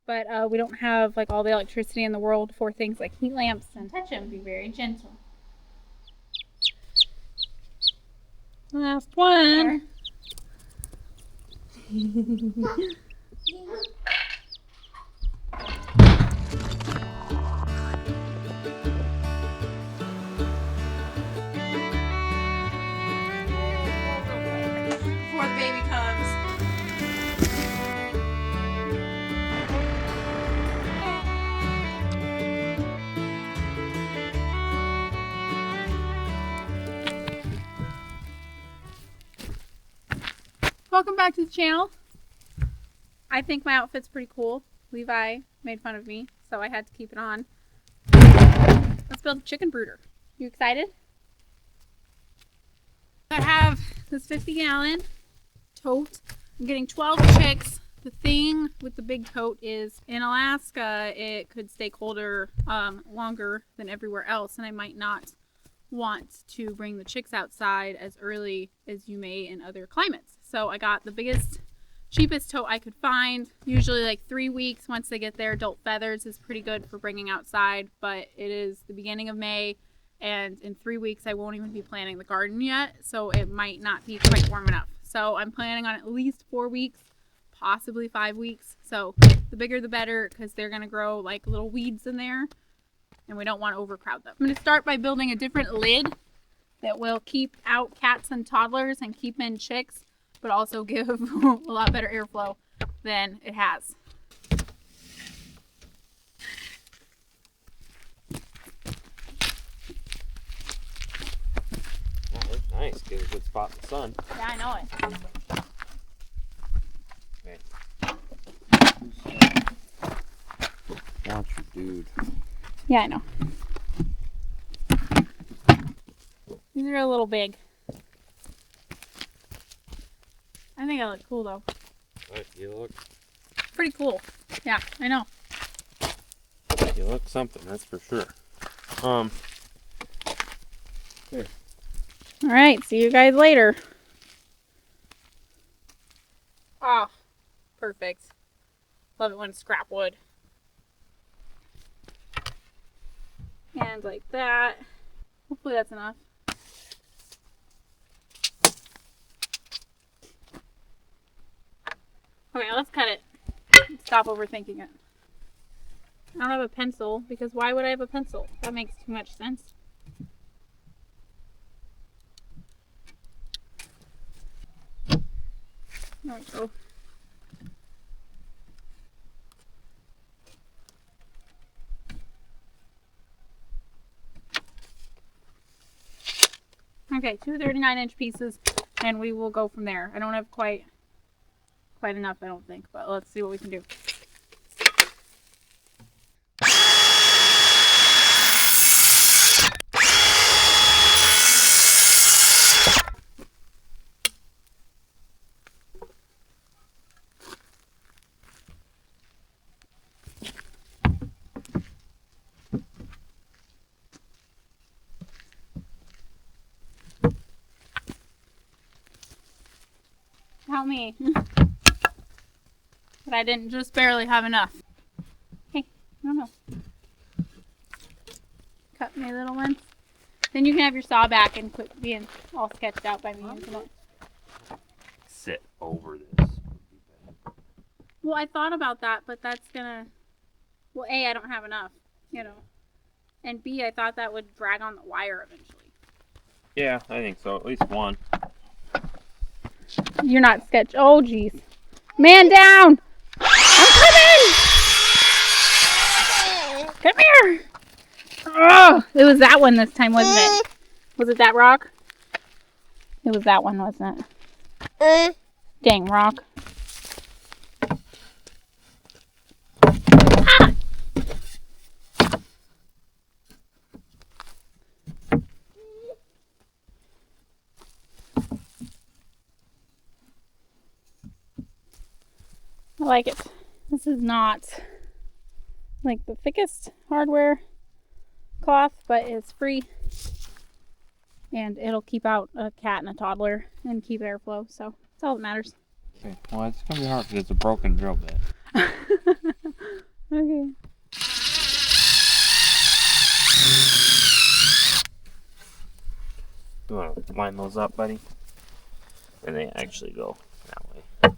but we don't have like all the electricity in the world for things like heat lamps. And touch him, be very gentle. Last one. Before the baby comes. Welcome back to the channel. I think my outfit's pretty cool. Levi made fun of me, so I had to keep it on. Let's build a chicken brooder. You excited? I have this 50-gallon tote. I'm getting 12 chicks. The thing with the big tote is in Alaska, it could stay colder longer than everywhere else, and I might not want to bring the chicks outside as early as you may in other climates. So I got the biggest, cheapest tote I could find. Usually like 3 weeks once they get there. Adult feathers is pretty good for bringing outside, but it is the beginning of May, and in 3 weeks I won't even be planting the garden yet, so it might not be quite warm enough. So I'm planning on at least 4 weeks, possibly 5 weeks. So the bigger the better, because they're going to grow like little weeds in there, and we don't want to overcrowd them. I'm going to start by building a different lid that will keep out cats and toddlers and keep in chicks, but also give a lot better airflow than it has. Oh, that's nice. Get a good spot in the sun. Yeah, I know it. Okay. Watch your dude. Yeah, I know. These are a little big. I think I look cool though. Right, you look. Pretty cool. Yeah, I know. You look something, that's for sure. Here. All right, see you guys later. Oh, perfect. Love it when it's scrap wood. And like that. Hopefully that's enough. Okay, let's cut it. Stop overthinking it. I don't have a pencil, because why would I have a pencil? That makes too much sense. There we go. Okay, 2 39-inch pieces, and we will go from there. I don't have quite enough, I don't think, but let's see what we can do. Help me. But I didn't just barely have enough. Hey, I don't know. Cut my little ones. Then you can have your saw back and quit being all sketched out by me. Sit over this. Well, I thought about that, but that's gonna... Well, A, I don't have enough, you know. And B, I thought that would drag on the wire eventually. Yeah, I think so. At least one. You're not sketch. Oh, jeez. Man down! I'm coming! Come here! Oh, it was that one this time, wasn't it? Was it that rock? It was that one, wasn't it? Dang rock. Ah! I like it. This is not like the thickest hardware cloth, but it's free and it'll keep out a cat and a toddler and keep airflow, so that's all that matters. Okay, well it's gonna be hard because it's a broken drill bit. Okay. You want to line those up, buddy? And they actually go that way.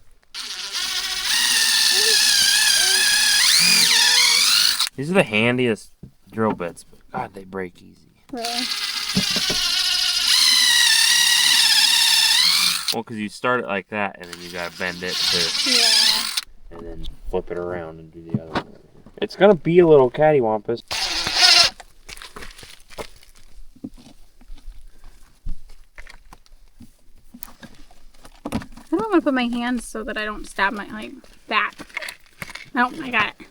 These are the handiest drill bits, but God, they break easy. Really? Well, because you start it like that, and then you gotta bend it to, Yeah. and then flip it around and do the other one. It's gonna be a little cattywampus. I don't want to put my hands so that I don't stab my back. Oh, I got it.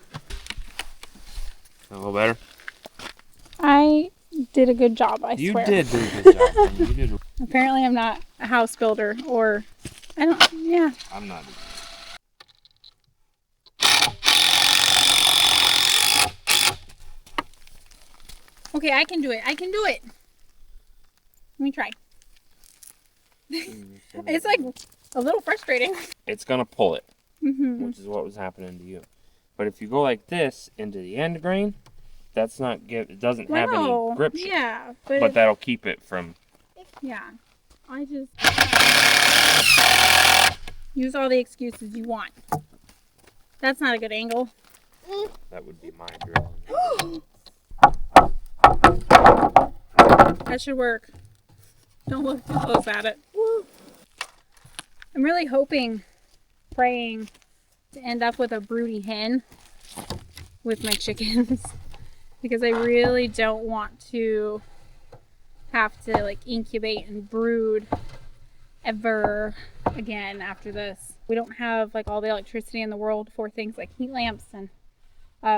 A little better. I did a good job, I You swear. did do a good job. Buddy. You did. Apparently I'm not a house builder, or I don't, yeah. I'm not. Okay, I can do it. I can do it. Let me try. It's like a little frustrating. It's gonna pull it, Mm-hmm. which is what was happening to you. But if you go like this into the end grain, that's not give. It doesn't have any grip. Yeah, but But that'll keep it from. yeah, I just use all the excuses you want. That's not a good angle. That would be my drill. That should work. Don't look too close at it. I'm really hoping, praying to end up with a broody hen with my chickens because I really don't want to have to like incubate and brood ever again after this. We don't have like all the electricity in the world for things like heat lamps, and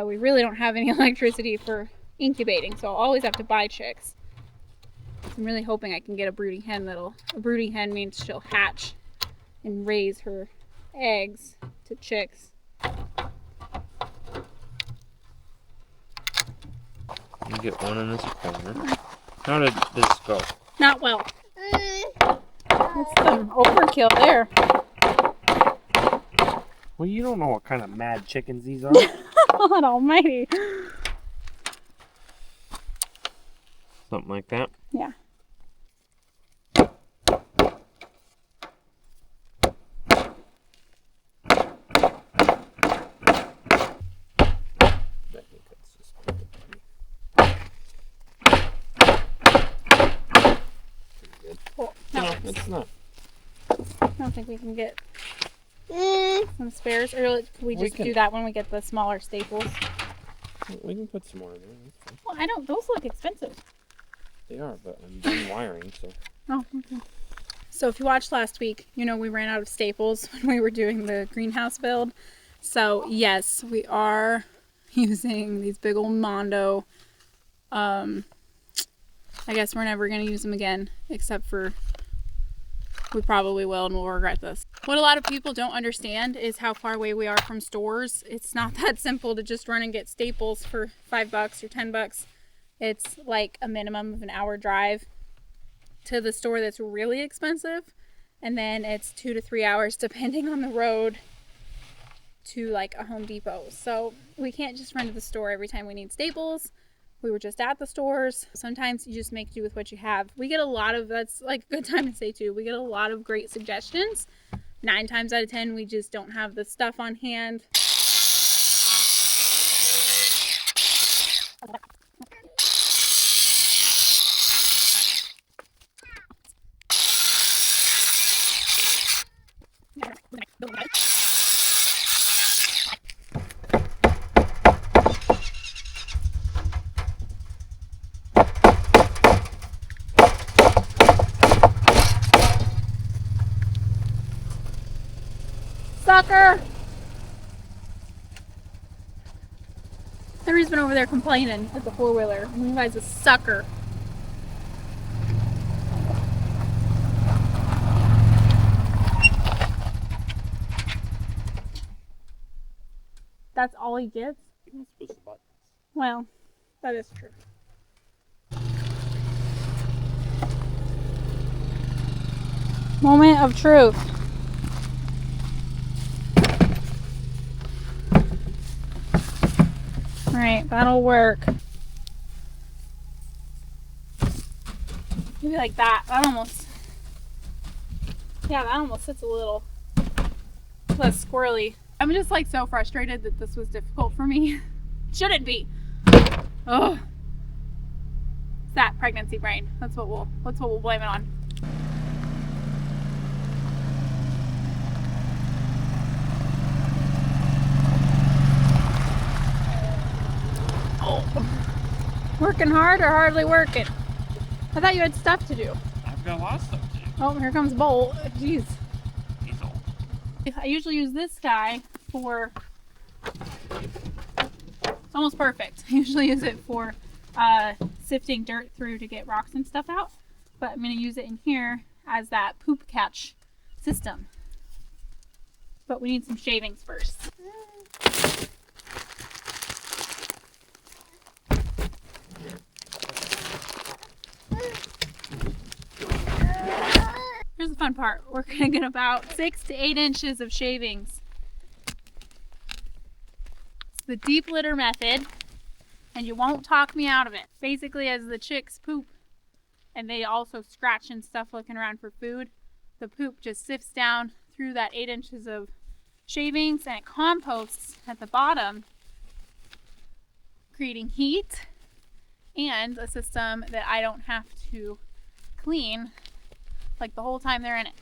we really don't have any electricity for incubating, so I'll always have to buy chicks. So I'm really hoping I can get a broody hen a broody hen means she'll hatch and raise her eggs to chicks. You get one in this corner. How did this go? Not well. That's some overkill there. Well, you don't know what kind of mad chickens these are. God almighty. Something like that. Yeah. Cool. No, No, it's not. I don't think we can get some spares, or can we just do that when we get the smaller staples? We can put some more in there. That's fine. Well, I don't. Those look expensive. They are, but I'm doing wiring, so. Oh, okay. So if you watched last week, you know we ran out of staples when we were doing the greenhouse build. So yes, we are using these big old Mondo. I guess we're never going to use them again, except for we probably will, and we'll regret this. What a lot of people don't understand is how far away we are from stores. It's not that simple to just run and get staples for $5 or $10. It's like a minimum of an hour drive to the store that's really expensive, and then it's 2 to 3 hours depending on the road to like a Home Depot. So we can't just run to the store every time we need staples. We were just at the stores. Sometimes you just make do with what you have. We get a lot of, that's like a good time to say too, we get a lot of great suggestions. 9 times out of 10 we just don't have the stuff on hand. Sucker! Henry's been over there complaining at the 4-wheeler. Levi's a sucker. That's all he gets? Well, that is true. Moment of truth. Right, that'll work. Maybe like that. That almost sits a little less squirrely. I'm just like so frustrated that this was difficult for me. Shouldn't be. Oh, it's that pregnancy brain. That's what we'll blame it on. Oh, working hard or hardly working? I thought you had stuff to do. I've got a lot of stuff to do. Oh, here comes Bolt. Jeez. He's old. I usually use this guy for, it's almost perfect. I usually use it for sifting dirt through to get rocks and stuff out. But I'm going to use it in here as that poop catch system. But we need some shavings first. Here's the fun part. We're going to get about 6 to 8 inches of shavings. It's the deep litter method, and you won't talk me out of it. Basically, as the chicks poop, and they also scratch and stuff looking around for food, the poop just sifts down through that 8 inches of shavings, and it composts at the bottom, creating heat and a system that I don't have to clean like the whole time they're in it.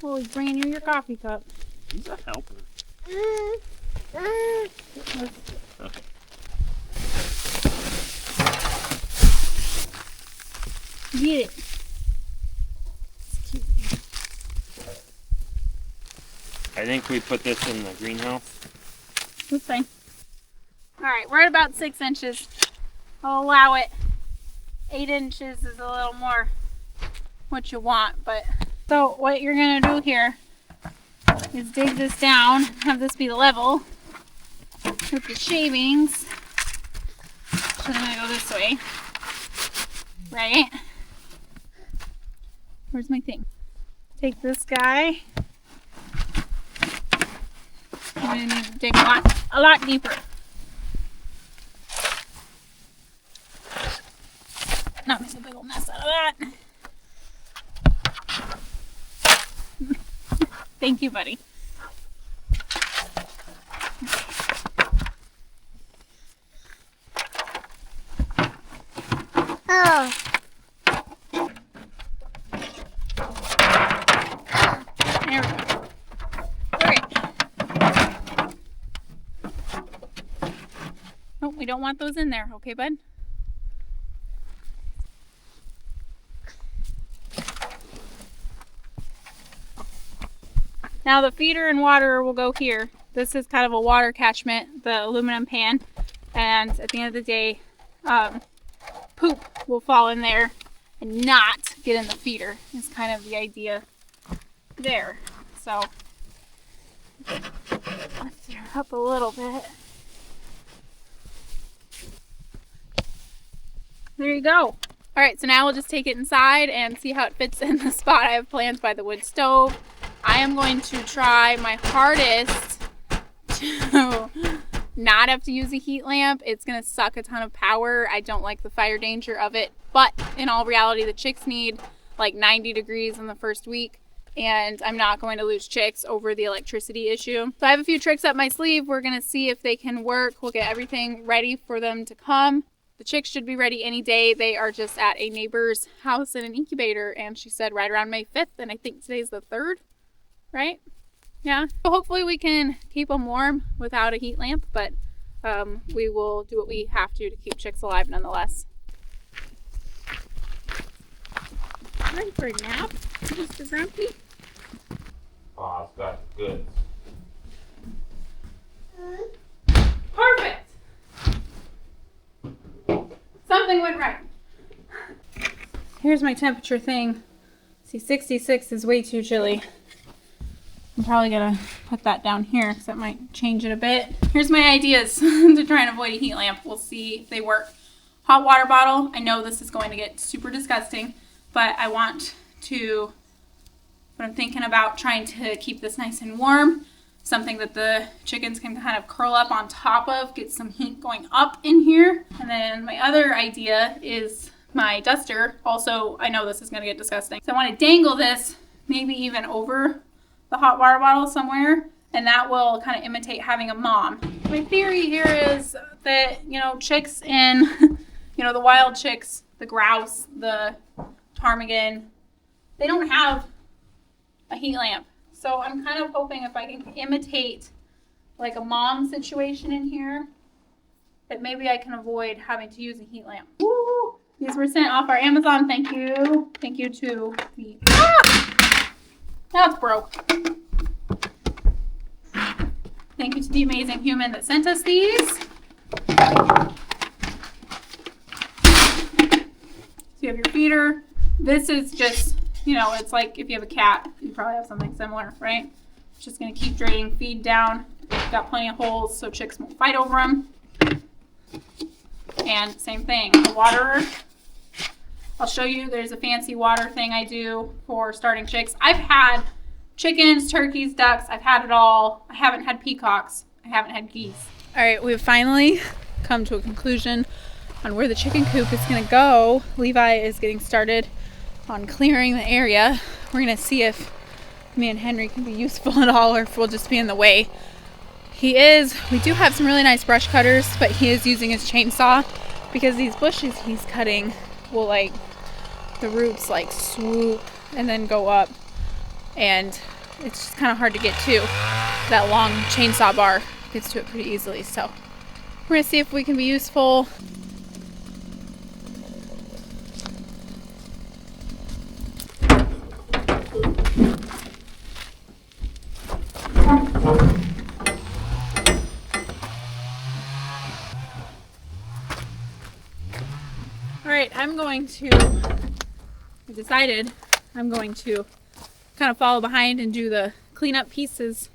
Oh, he's bringing you your coffee cup. He's a helper. Okay. Get it. I think we put this in the greenhouse. That's fine. Alright, we're at about 6 inches. I'll allow it. 8 inches is a little more what you want, but so what you're gonna do here is dig this down, have this be level with the shavings. So I'm gonna go this way, right? Where's my thing? Take this guy. I'm gonna need to dig a lot deeper. Not make a big old mess out of that. Thank you, buddy. Oh. There we go. Okay. Oh, we don't want those in there. Okay, bud? Now the feeder and water will go here. This is kind of a water catchment, the aluminum pan. And at the end of the day, poop will fall in there and not get in the feeder. Is kind of the idea there. So, lift her up a little bit. There you go. Alright, so now we'll just take it inside and see how it fits in the spot I have planned by the wood stove. I am going to try my hardest to not have to use a heat lamp. It's going to suck a ton of power. I don't like the fire danger of it. But in all reality, the chicks need like 90 degrees in the first week. And I'm not going to lose chicks over the electricity issue. So I have a few tricks up my sleeve. We're going to see if they can work. We'll get everything ready for them to come. The chicks should be ready any day. They are just at a neighbor's house in an incubator. And she said right around May 5th. And I think today's the 3rd. Right? Yeah. So hopefully we can keep them warm without a heat lamp, but we will do what we have to keep chicks alive nonetheless. Ready for a nap, Mr. Grumpy? Oh, it's got good. Perfect! Something went right. Here's my temperature thing. See, 66 is way too chilly. I'm probably gonna put that down here because that might change it a bit. Here's my ideas to try and avoid a heat lamp. We'll see if they work. Hot water bottle. I know this is going to get super disgusting, but I want to, but I'm thinking about trying to keep this nice and warm. something that the chickens can kind of curl up on top of, get some heat going up in here. And then my other idea is my duster. Also, I know this is going to get disgusting. So I want to dangle this maybe even over the hot water bottle somewhere, and that will kind of imitate having a mom. My theory here is that, chicks in, the wild chicks, the grouse, the ptarmigan, they don't have a heat lamp. So I'm kind of hoping if I can imitate like a mom situation in here, that maybe I can avoid having to use a heat lamp. Woo! These were sent off our Amazon. Thank you. Thank you to the... Now it's broke. Thank you to the amazing human that sent us these. So you have your feeder. This is just, it's like if you have a cat, you probably have something similar, right? It's just going to keep draining feed down. Got plenty of holes so chicks won't fight over them. And same thing, a waterer. I'll show you, there's a fancy water thing I do for starting chicks. I've had chickens, turkeys, ducks, I've had it all. I haven't had peacocks. I haven't had geese. All right, we've finally come to a conclusion on where the chicken coop is gonna go. Levi is getting started on clearing the area. We're gonna see if me and Henry can be useful at all or if we'll just be in the way. We do have some really nice brush cutters, but he is using his chainsaw because these bushes he's cutting will the roots swoop and then go up, and it's just kind of hard to get to. That long chainsaw bar gets to it pretty easily, so we're gonna see if we can be useful. Alright, I decided I'm going to kind of follow behind and do the cleanup pieces.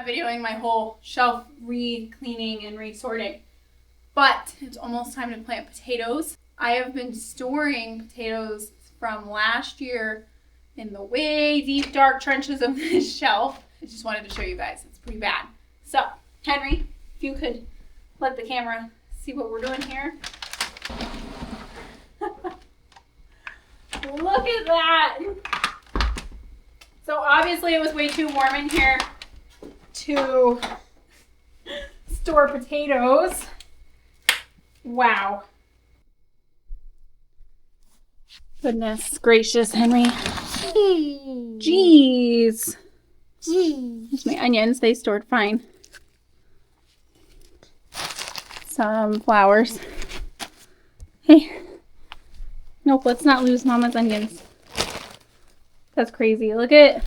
Videoing my whole shelf re-cleaning and re-sorting, but it's almost time to plant potatoes. I have been storing potatoes from last year in the way deep dark trenches of this shelf. I just wanted to show you guys. It's pretty bad. So Henry, if you could let the camera see what we're doing here. Look at that. So obviously it was way too warm in here to store potatoes. Wow. Goodness gracious, Henry. Jeez. Here's my onions. They stored fine. Some flowers. Hey. Nope, let's not lose Mama's onions. That's crazy. Look at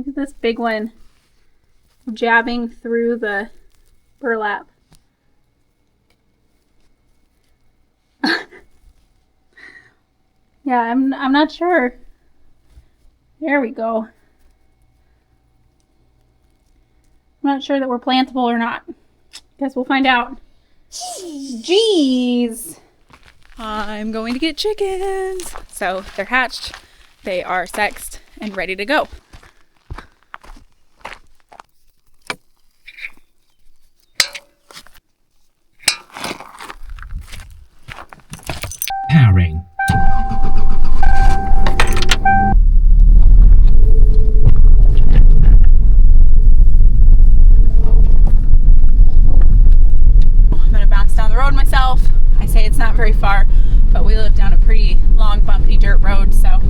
this big one jabbing through the burlap. Yeah, I'm not sure. There we go. I'm not sure that we're plantable or not. Guess we'll find out. Jeez. I'm going to get chickens. So they're hatched, they are sexed, and ready to go. Pairing. I'm gonna bounce down the road myself. I say it's not very far, but we live down a pretty long, bumpy dirt road, so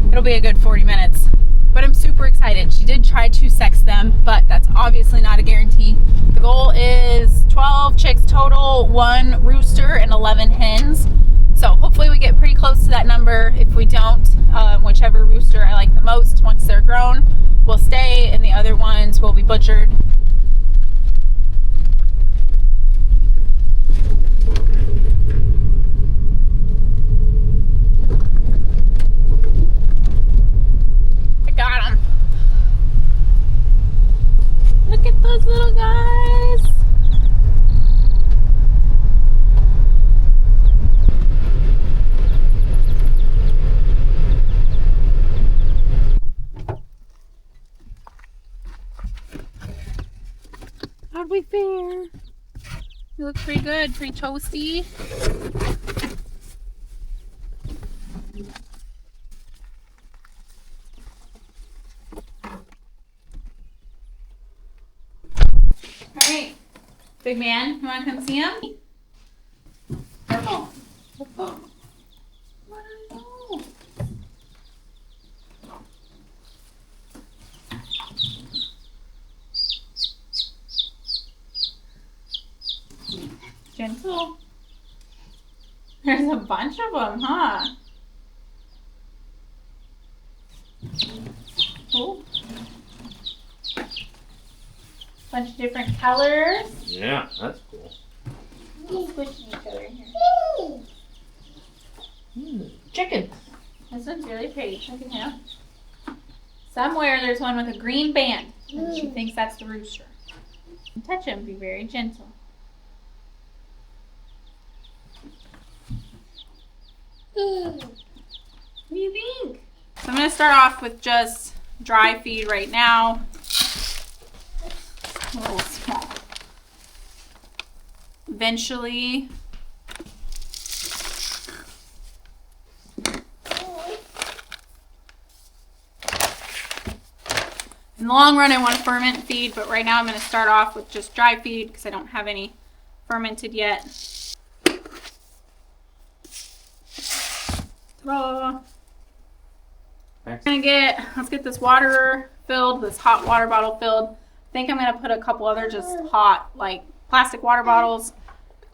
it'll be a good 40 minutes. But I'm super excited. She did try to sex them, but that's obviously not a guarantee. The goal is 12 chicks total, 1 rooster and 11 hens. So hopefully we get pretty close to that number. If we don't, whichever rooster I like the most, once they're grown, will stay, and the other ones will be butchered. I got them. Look at those little guys. How'd we fare? You look pretty good, pretty toasty. Alright, big man, you wanna come see him? Purple. Purple. What do I know? Gentle. There's a bunch of them, huh? Oh. Bunch of different colors. Yeah, that's cool. Squishing each other in here. Chicken. This one's really pretty. Look at him. Somewhere there's one with a green band, and she thinks that's the rooster. Touch him, be very gentle. What do you think? So I'm going to start off with just dry feed right now. A little small. Eventually, in the long run, I want to ferment feed, but right now I'm going to start off with just dry feed because I don't have any fermented yet. Ta-da. Let's get this water filled, this hot water bottle filled. I think I'm going to put a couple other just hot, like plastic water bottles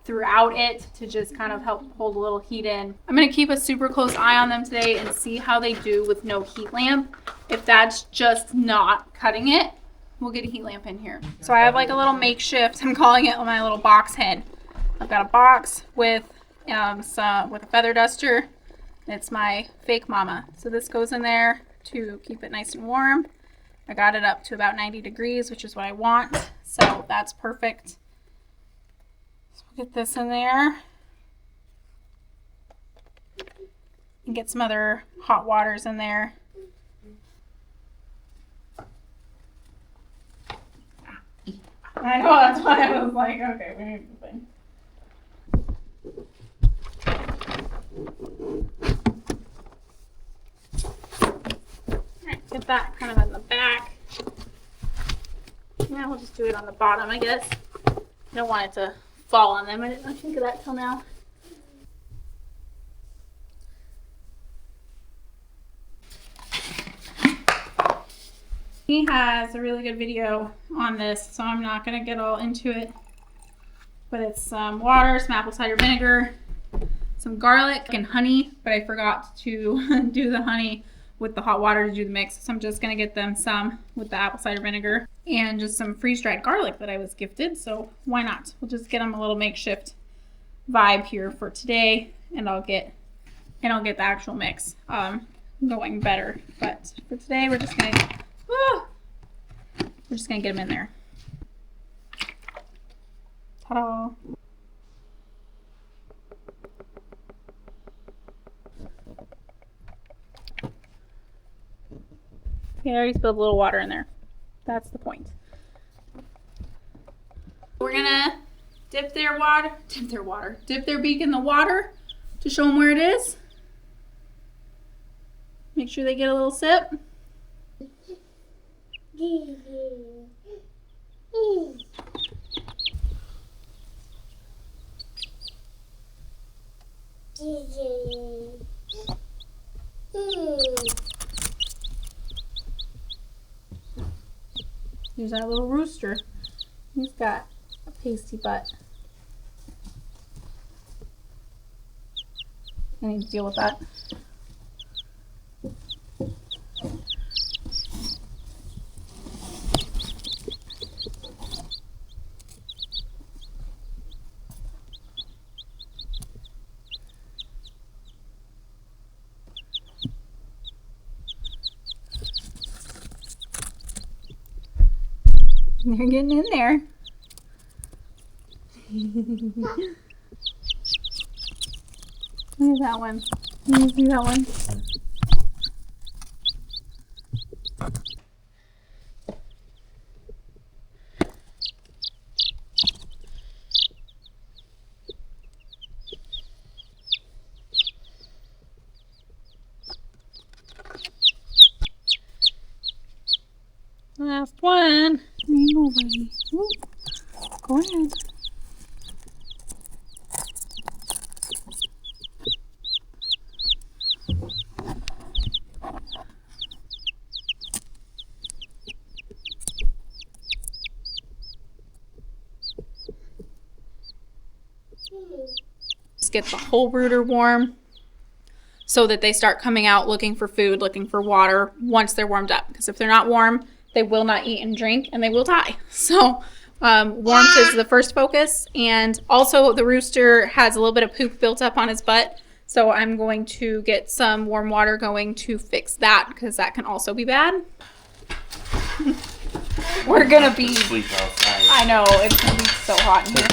throughout it to just kind of help hold a little heat in. I'm going to keep a super close eye on them today and see how they do with no heat lamp. If that's just not cutting it, we'll get a heat lamp in here. So I have like a little makeshift, I'm calling it my little box head. I've got a box with with a feather duster. It's my fake mama. So this goes in there to keep it nice and warm. I got it up to about 90 degrees, which is what I want. So that's perfect. So we'll get this in there. And get some other hot waters in there. I know, that's why I was like, okay, we need something. Alright, get that kind of in the back. Now we'll just do it on the bottom, I guess. I don't want it to fall on them. I didn't think of that till now. He has a really good video on this, so I'm not going to get all into it. But it's some water, some apple cider vinegar, some garlic, and honey. But I forgot to do the honey with the hot water to do the mix. So I'm just going to get them some with the apple cider vinegar. And just some freeze-dried garlic that I was gifted. So why not? We'll just get them a little makeshift vibe here for today. And I'll get and I'll get the actual mix going better. But for today, we're just gonna get them in there. Ta-da! Okay, I already spilled a little water in there. That's the point. We're gonna dip their beak in the water to show them where it is. Make sure they get a little sip. Here's our little rooster. He's got a pasty butt. I need to deal with that. They're getting in there. Look at that one. Can you see that one? Last one. There you go, buddy. Ooh. Go ahead. Just get the whole brooder warm so that they start coming out looking for food, looking for water once they're warmed up. Because if they're not warm, they will not eat and drink and they will die. So warmth is the first focus. And also the rooster has a little bit of poop built up on his butt. So I'm going to get some warm water going to fix that because that can also be bad. We're going to be... Sleep outside. I know, it's going to be so hot in here.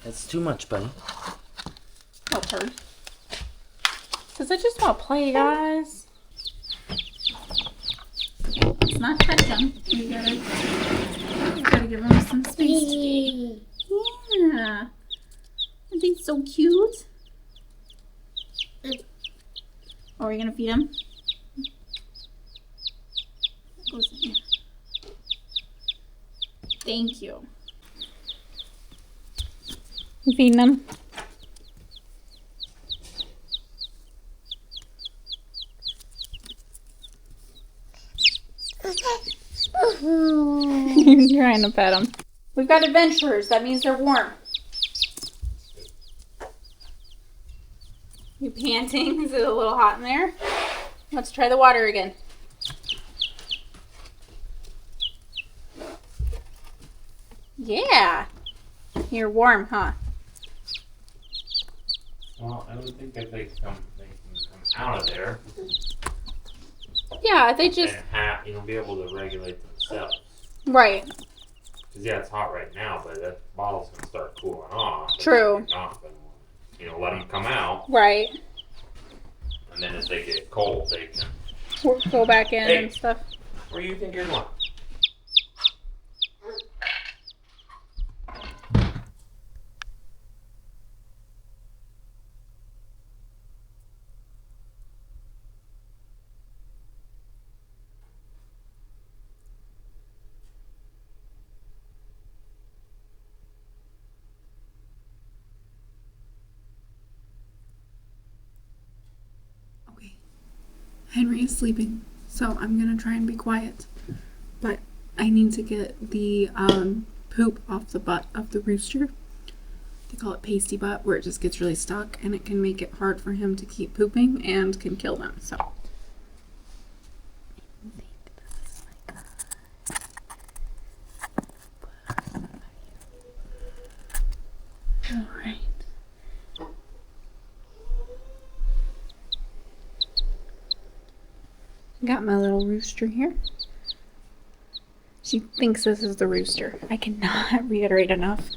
That's too much, buddy. Oh, turd. Because I just want to play, guys. Let's not touch them. We gotta give them some space. Yeah. Aren't they so cute? Oh, are you gonna feed them? That goes in here. Thank you. You feeding them? You're trying to pet them. We've got adventurers. That means they're warm. You panting? Is it a little hot in there? Let's try the water again. Yeah. You're warm, huh? Well, I don't think if they can come out of there. Yeah, they just... And you'll be able to regulate themselves. Right. Because, yeah, it's hot right now, but that bottle's going to start cooling off. True. Not gonna, let them come out. Right. And then as they get cold, they can... Go back in and stuff. Where do you think you're going? Henry is sleeping, so I'm gonna try and be quiet. But I need to get the poop off the butt of the rooster. They call it pasty butt, where it just gets really stuck and it can make it hard for him to keep pooping and can kill them. So all right. Got my little rooster here. She thinks this is the rooster. I cannot reiterate enough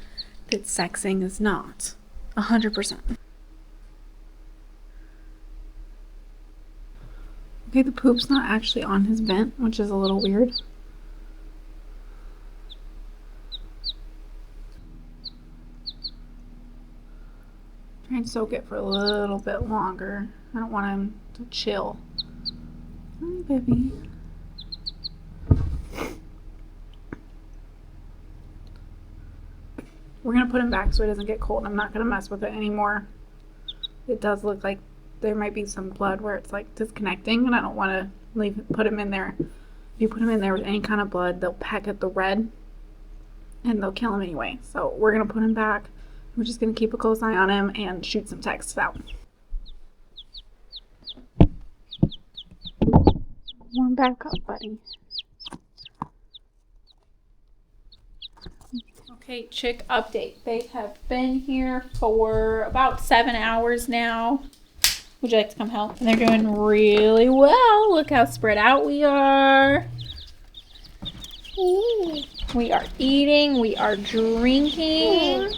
that sexing is not 100%. Okay, the poop's not actually on his vent, which is a little weird. Try and soak it for a little bit longer. I don't want him to chill. Hi, baby. We're gonna put him back so he doesn't get cold. I'm not gonna mess with it anymore. It does look like there might be some blood where it's like disconnecting, and I don't want to put him in there. If you put him in there with any kind of blood, they'll peck at the red, and they'll kill him anyway. So we're gonna put him back. We're just gonna keep a close eye on him and shoot some texts out. Warm back up, buddy. Okay, chick update. They have been here for about 7 hours now. Would you like to come help? And they're doing really well. Look how spread out we are. We are eating. We are drinking.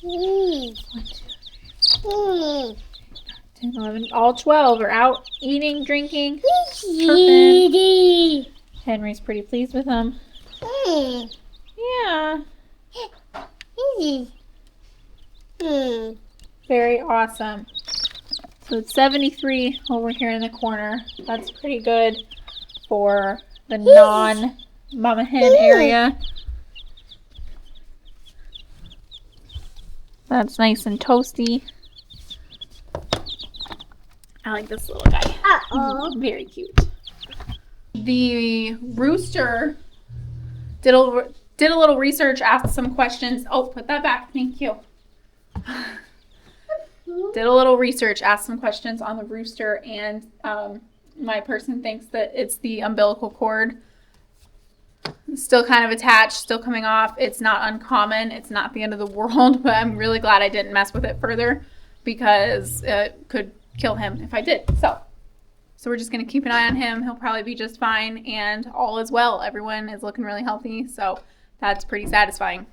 1, 2, 3, 10, 11. All 12 are out eating, drinking. Perfect. Henry's pretty pleased with them. Yeah. Very awesome. So it's 73 over here in the corner. That's pretty good for the non-mama hen area. That's nice and toasty. I like this little guy. Very cute. The rooster did a little research, asked some questions. Oh, put that back. Thank you. Did a little research, asked some questions on the rooster, and my person thinks that it's the umbilical cord. Still kind of attached, still coming off. It's not uncommon. It's not the end of the world, but I'm really glad I didn't mess with it further because it could kill him if I did. So we're just going to keep an eye on him. He'll probably be just fine, and all is well. Everyone is looking really healthy, so that's pretty satisfying.